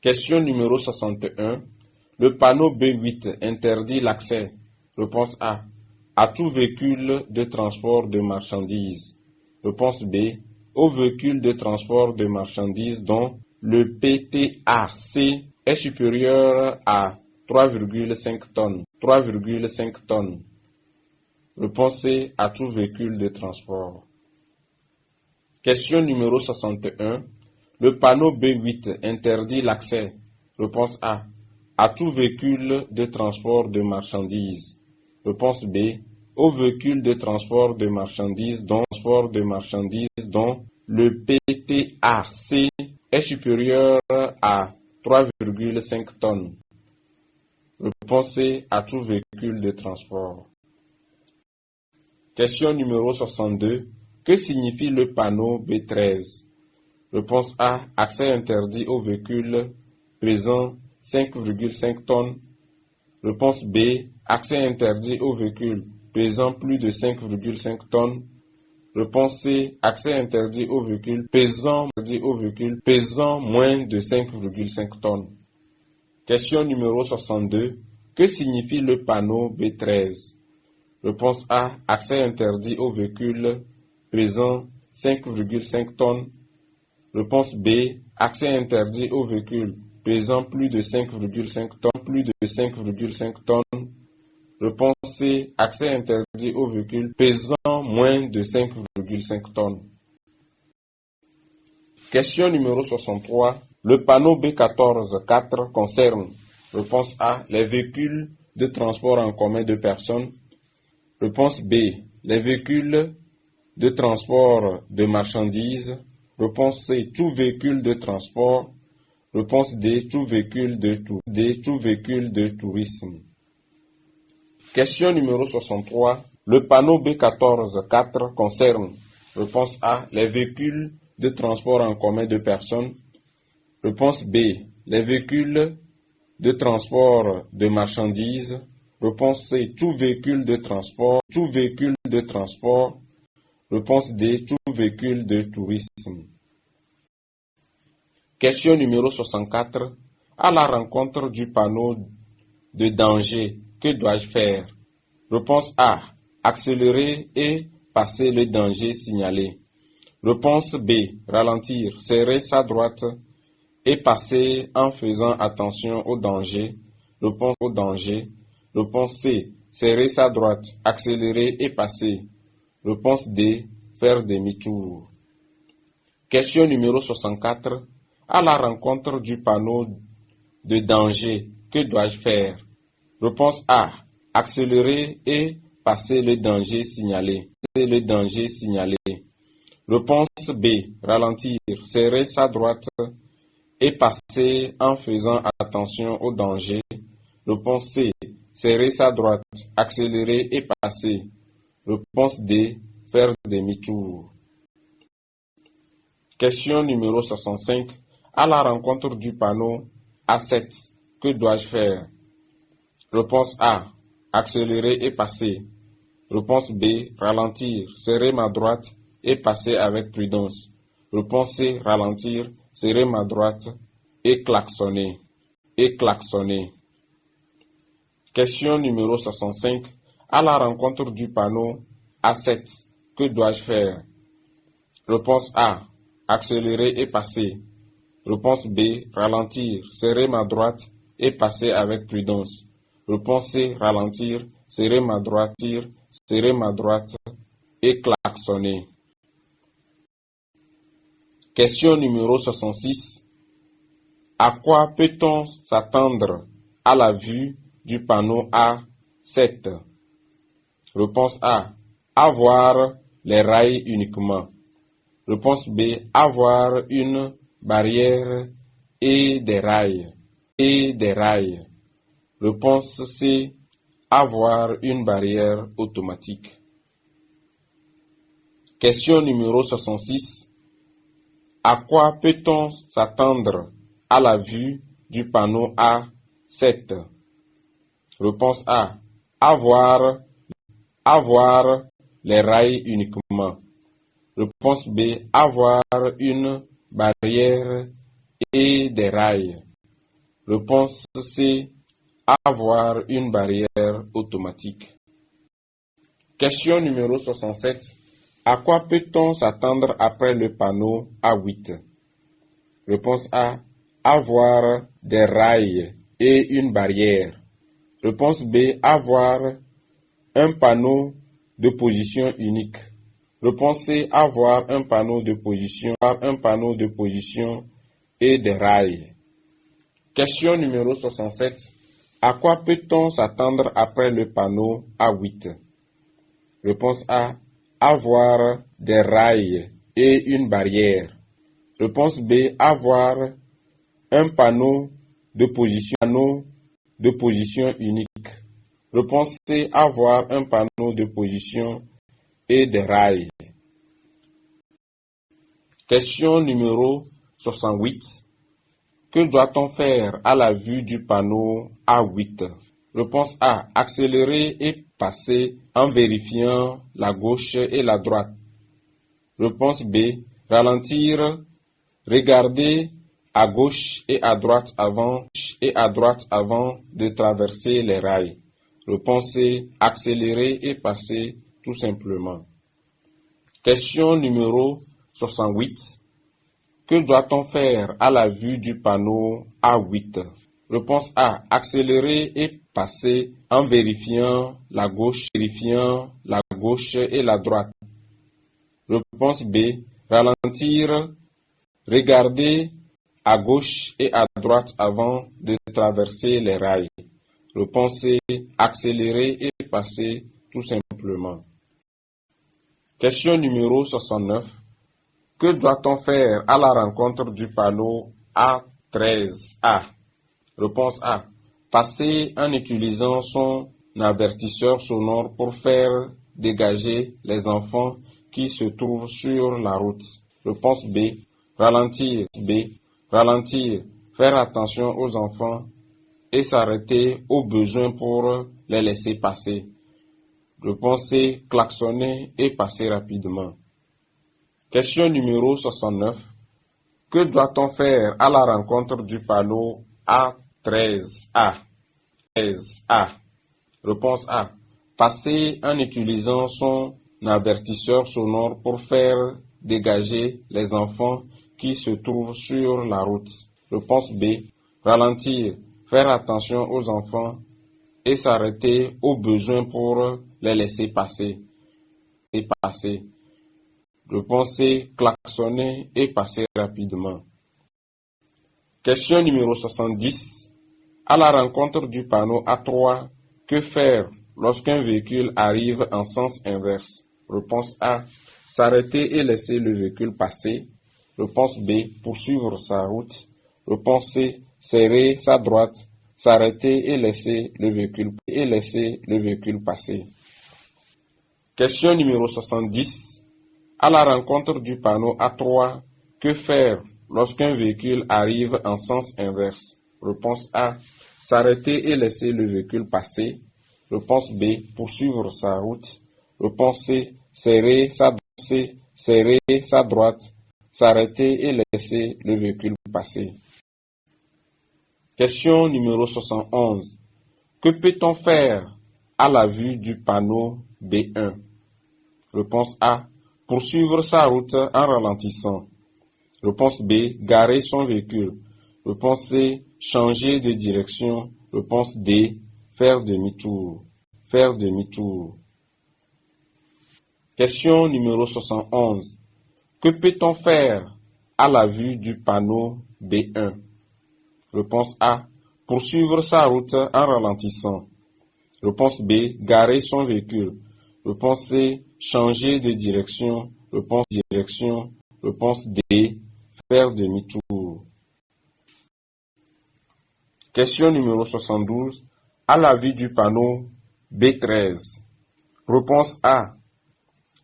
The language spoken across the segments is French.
Question numéro 61. Le panneau B8 interdit l'accès. Réponse A. À tout véhicule de transport de marchandises. Réponse B. Aux véhicules de transport de marchandises dont le PTAC est supérieur à 3,5 tonnes. 3,5 tonnes. Réponse C. À tout véhicule de transport. Question numéro 61. Le panneau B8 interdit l'accès. Réponse A. À tout véhicule de transport de marchandises. Réponse B. Aux véhicules de transport de marchandises dont le PTAC est supérieur à 3,5 tonnes. Réponse C. À tout véhicule de transport. Question numéro 62. Que signifie le panneau B13? Réponse A. Accès interdit aux véhicules pesant 5,5 tonnes. Réponse B. Accès interdit aux véhicules pesant plus de 5,5 tonnes. Réponse C. Accès interdit aux véhicules pesant moins de 5,5 tonnes. Question numéro 62. Que signifie le panneau B13? Réponse A. Accès interdit aux véhicules pesant 5,5 tonnes. Réponse B. Accès interdit aux véhicules pesant plus de 5,5 tonnes. Réponse C. Accès interdit aux véhicules pesant moins de 5,5 tonnes. Question numéro 63. Le panneau B14.4 concerne. Réponse A. Les véhicules de transport en commun de personnes. Réponse B. Les véhicules de transport de marchandises. Réponse C. Tout véhicule de transport. Réponse D. Tout véhicule de tourisme. Question numéro 63. Le panneau B14.4 concerne. Réponse A. Les véhicules de transport en commun de personnes. Réponse B. Les véhicules de transport de marchandises. Réponse C. Tout véhicule de transport. Réponse D. Tout véhicule de tourisme. Question numéro 64. À la rencontre du panneau de danger, que dois-je faire? Réponse A. Accélérer et passer le danger signalé. Réponse B. Ralentir, serrer sa droite et passer en faisant attention au danger. Réponse C. Serrer sa droite, accélérer et passer. Réponse D. Faire demi-tour. Question numéro 64. À la rencontre du panneau de danger, que dois-je faire? Réponse A. Accélérer et passer le danger signalé. Réponse B. Ralentir, serrer sa droite et passer en faisant attention au danger. Réponse C. Serrer sa droite, accélérer et passer. Réponse D. Faire demi-tour. Question numéro 65. À la rencontre du panneau A7, que dois-je faire? Réponse A. Accélérer et passer. Réponse B. Ralentir, serrer ma droite et passer avec prudence. Réponse C. Ralentir, serrer ma droite et klaxonner. Question numéro 65. À la rencontre du panneau A7, que dois-je faire? Réponse A. Accélérer et passer. Réponse B. Ralentir, serrer ma droite et passer avec prudence. Réponse C. Ralentir, serrer ma droite et klaxonner. Question numéro 66. À quoi peut-on s'attendre à la vue du panneau A7? Réponse A. Avoir les rails uniquement. Réponse B. Avoir une barrière et des rails. Réponse C. Avoir une barrière automatique. Question numéro 66. À quoi peut-on s'attendre à la vue du panneau A7? Réponse A. Avoir les rails uniquement. Réponse B. Avoir une barrière et des rails. Réponse C. Avoir une barrière automatique. Question numéro 67. À quoi peut-on s'attendre après le panneau A8? Réponse A. Avoir des rails et une barrière. Réponse B. Avoir un panneau de position unique. Réponse C. Avoir un panneau de position et des rails. Question numéro 67. À quoi peut-on s'attendre après le panneau A8? Réponse A. Avoir des rails et une barrière. Réponse B. Avoir un panneau de position unique. Réponse C. Avoir un panneau de position et des rails. Question numéro 68. Que doit-on faire à la vue du panneau A8? Réponse A. Accélérer et passer en vérifiant la gauche et la droite. Réponse B. Ralentir, regarder à gauche et à droite avant de traverser les rails. Réponse C. Accélérer et passer tout simplement. Question numéro 68. Que doit-on faire à la vue du panneau A8? Réponse A. Accélérer et passer en vérifiant la gauche et la droite. Réponse B. Ralentir, regarder à gauche et à droite avant de traverser les rails. Réponse C. Accélérer et passer tout simplement. Question numéro 69. Que doit-on faire à la rencontre du panneau A13A? Réponse A. Passer en utilisant son avertisseur sonore pour faire dégager les enfants qui se trouvent sur la route. Réponse B. Ralentir, faire attention aux enfants et s'arrêter au besoin pour les laisser passer. Réponse C. Klaxonner et passer rapidement. Question numéro 69. Que doit-on faire à la rencontre du panneau A13A? Réponse A. Passer en utilisant son avertisseur sonore pour faire dégager les enfants qui se trouvent sur la route. Réponse B. Ralentir, faire attention aux enfants et s'arrêter au besoin pour les laisser passer. Réponse C. Klaxonner et passer rapidement. Question numéro 70. À la rencontre du panneau A3, que faire lorsqu'un véhicule arrive en sens inverse? Réponse A. S'arrêter et laisser le véhicule passer. Réponse B. Poursuivre sa route. Réponse C. Serrer sa droite, s'arrêter et laisser le véhicule passer. Question numéro 70. À la rencontre du panneau A3, que faire lorsqu'un véhicule arrive en sens inverse? Réponse A. S'arrêter et laisser le véhicule passer. Réponse B. Poursuivre sa route. Réponse C. Serrer sa droite, s'arrêter et laisser le véhicule passer. Question numéro 71. Que peut-on faire à la vue du panneau B1? Réponse A. Poursuivre sa route en ralentissant. Réponse B. Garer son véhicule. Réponse C. Changer de direction. Réponse D. Faire demi-tour. Question numéro 71. Que peut-on faire à la vue du panneau B1? Réponse A. Poursuivre sa route en ralentissant. Réponse B. Garer son véhicule. Réponse C. Changer de direction. Réponse D. Faire demi-tour. Question numéro 72. À la vue du panneau B13. Réponse A.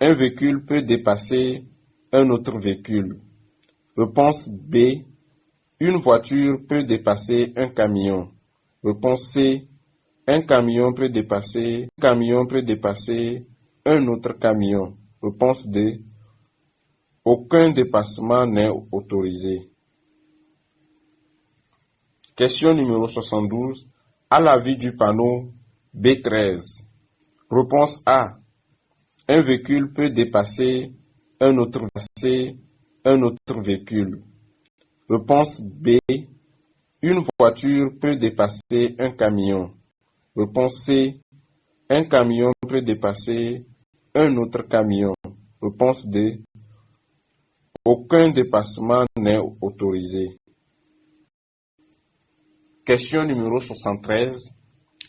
Un véhicule peut dépasser un autre véhicule. Réponse B. Une voiture peut dépasser un camion. Réponse C. Un camion peut dépasser un autre camion. Réponse D. Aucun dépassement n'est autorisé. Question numéro 72. À la vue du panneau B13. Réponse A. Un véhicule peut dépasser un autre véhicule. Réponse B. Une voiture peut dépasser un camion. Réponse C. Un camion peut dépasser un autre camion. Réponse D. Aucun dépassement n'est autorisé. Question numéro 73.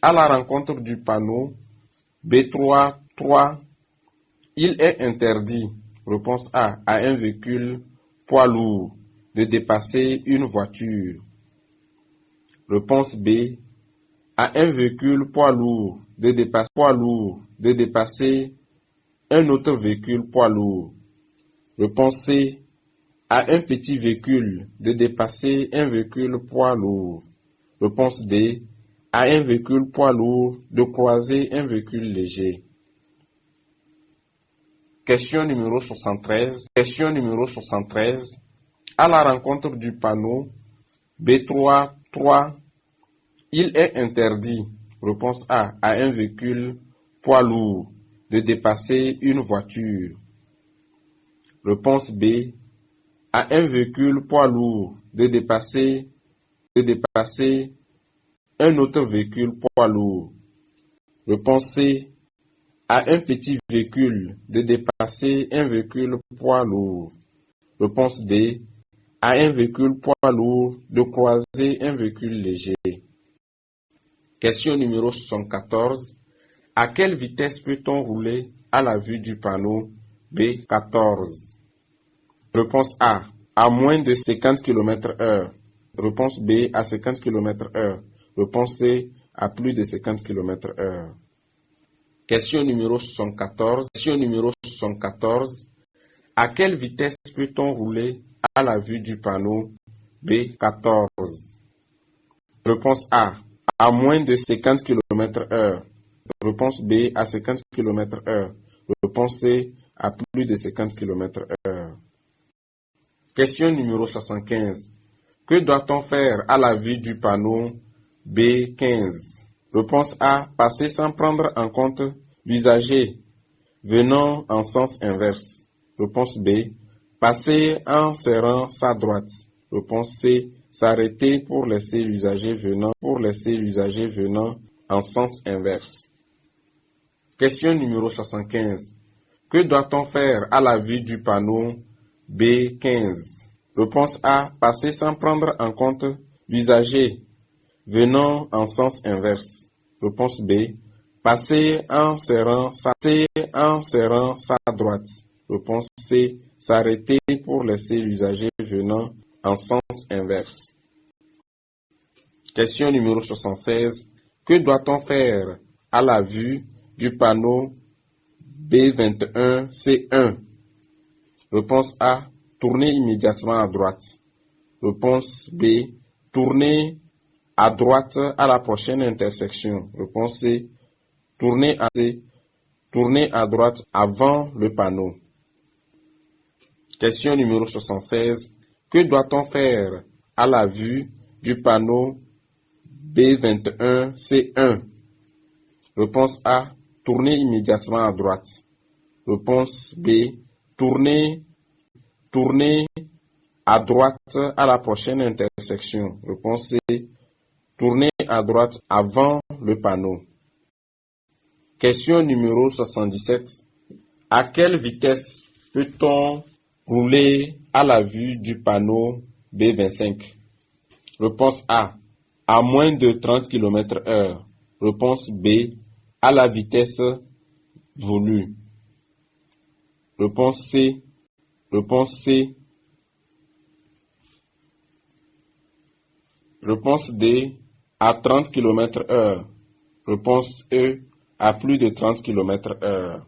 À la rencontre du panneau B3, 3, il est interdit, réponse A, à un véhicule poids lourd de dépasser une voiture. Réponse B, à un véhicule poids lourd de dépasser un autre véhicule poids lourd. Réponse C, à un petit véhicule de dépasser un véhicule poids lourd. Réponse D, à un véhicule poids lourd de croiser un véhicule léger. Question numéro 73. Question numéro 73. À la rencontre du panneau B3, 3, il est interdit, réponse A, à un véhicule poids lourd de dépasser une voiture. Réponse B, à un véhicule poids lourd de dépasser un autre véhicule poids lourd. Réponse C, à un petit véhicule de dépasser un véhicule poids lourd. Réponse D, à un véhicule poids lourd de croiser un véhicule léger. Question numéro 74. À quelle vitesse peut-on rouler à la vue du panneau B14? Réponse A, à moins de 50 km/h. Réponse B, à 50 km/h. Réponse C, à plus de 50 km/h. Question numéro 74. Question numéro 74. À quelle vitesse peut-on rouler à la vue du panneau B14? Réponse A, à moins de 50 km/h. Réponse B, à 50 km/h. Réponse C, à plus de 50 km/h. Question numéro 75. Que doit-on faire à la vue du panneau B15? Réponse A, passer sans prendre en compte l'usager venant en sens inverse. Réponse B, passer en serrant sa droite. Réponse C, s'arrêter pour laisser l'usager venant en sens inverse. Question numéro 75. Que doit-on faire à la vue du panneau B15? Réponse A, passer sans prendre en compte l'usager venant en sens inverse. Réponse B, passer en serrant sa droite. Réponse C, s'arrêter pour laisser l'usager venant en sens inverse. Question numéro 76. Que doit-on faire à la vue du panneau B21, C1? Réponse A, tourner immédiatement à droite. Réponse B, tourner à droite à la prochaine intersection. Réponse C, tourner à droite avant le panneau. Question numéro 76. Que doit-on faire à la vue du panneau B21, C1? Réponse A, tourner immédiatement à droite. Réponse B, tourner à droite à la prochaine intersection. Réponse C, tourner à droite avant le panneau. Question numéro 77. À quelle vitesse peut-on rouler à la vue du panneau B25? Réponse A, à moins de 30 km/h. Réponse B, à la vitesse voulue. Réponse C, Réponse D, à 30 km/h. Réponse E, à plus de 30 km/h.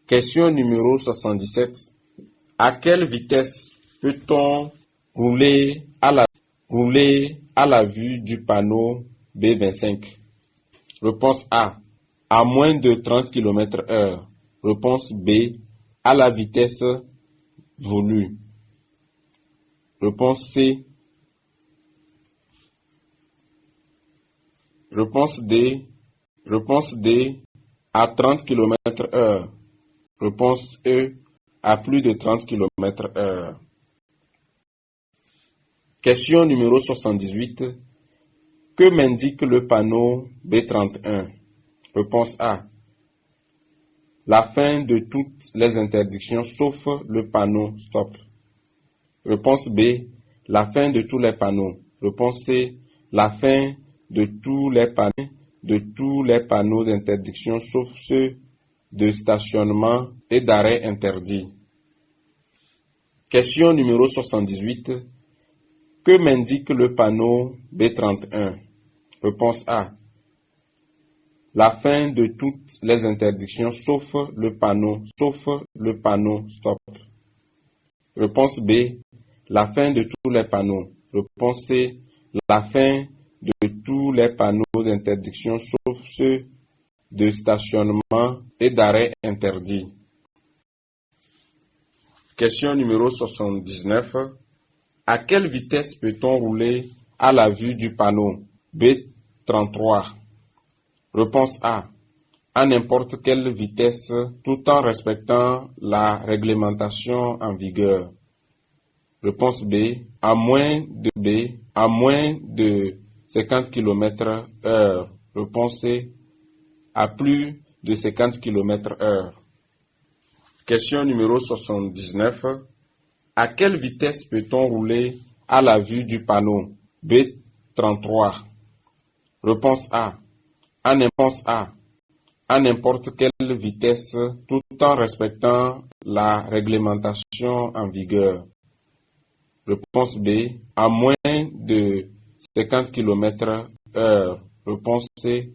Question numéro 77. À quelle vitesse peut-on rouler à la vue du panneau B25? Réponse A, à moins de 30 km/h. Réponse B, à la vitesse voulue. Réponse C, Réponse D. Réponse D. À 30 km/h. Réponse E. À plus de 30 km/h. Question numéro 78. Que m'indique le panneau B31? Réponse A. La fin de toutes les interdictions sauf le panneau stop. Réponse B. La fin de tous les panneaux. Réponse C. La fin de tous les panneaux d'interdiction sauf ceux de stationnement et d'arrêt interdit. Question numéro 78. Que m'indique le panneau B31? Réponse A. La fin de toutes les interdictions sauf le panneau stop. Réponse B. La fin de tous les panneaux. Réponse C. La fin de tous les panneaux d'interdiction sauf ceux de stationnement et d'arrêt interdit. Question numéro 79. À quelle vitesse peut-on rouler à la vue du panneau B33? Réponse A. À n'importe quelle vitesse tout en respectant la réglementation en vigueur. Réponse B. À moins de 50 km/h. Réponse C. À plus de 50 km/h. Question numéro 79. À quelle vitesse peut-on rouler à la vue du panneau B33? Réponse A. À n'importe quelle vitesse tout en respectant la réglementation en vigueur. Réponse B. À moins de 50 km/h. Réponse C.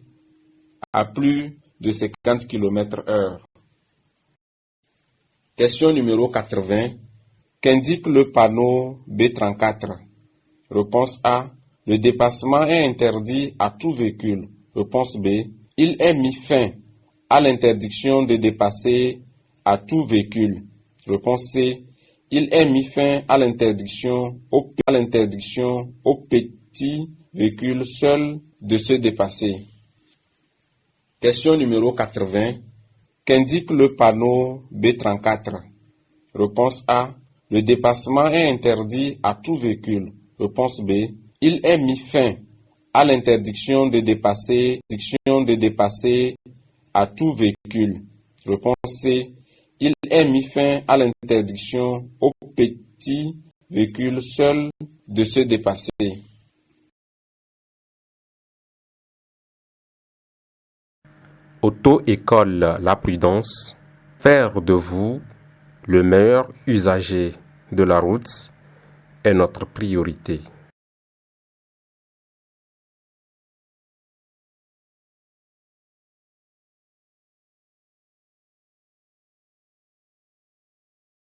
À plus de 50 km/h. Question numéro 80. Qu'indique le panneau B34? Réponse A. Le dépassement est interdit à tout véhicule. Réponse B. Il est mis fin à l'interdiction de dépasser à tout véhicule. Réponse C. Il est mis fin à l'interdiction aux petits véhicules seuls de se dépasser. Question numéro 80. Qu'indique le panneau B34? Réponse A. Le dépassement est interdit à tout véhicule. Réponse B. Il est mis fin à l'interdiction de dépasser à tout véhicule. Réponse C. Il est mis fin à l'interdiction aux petits véhicules seuls de se dépasser. Auto-école La Prudence, faire de vous le meilleur usager de la route est notre priorité.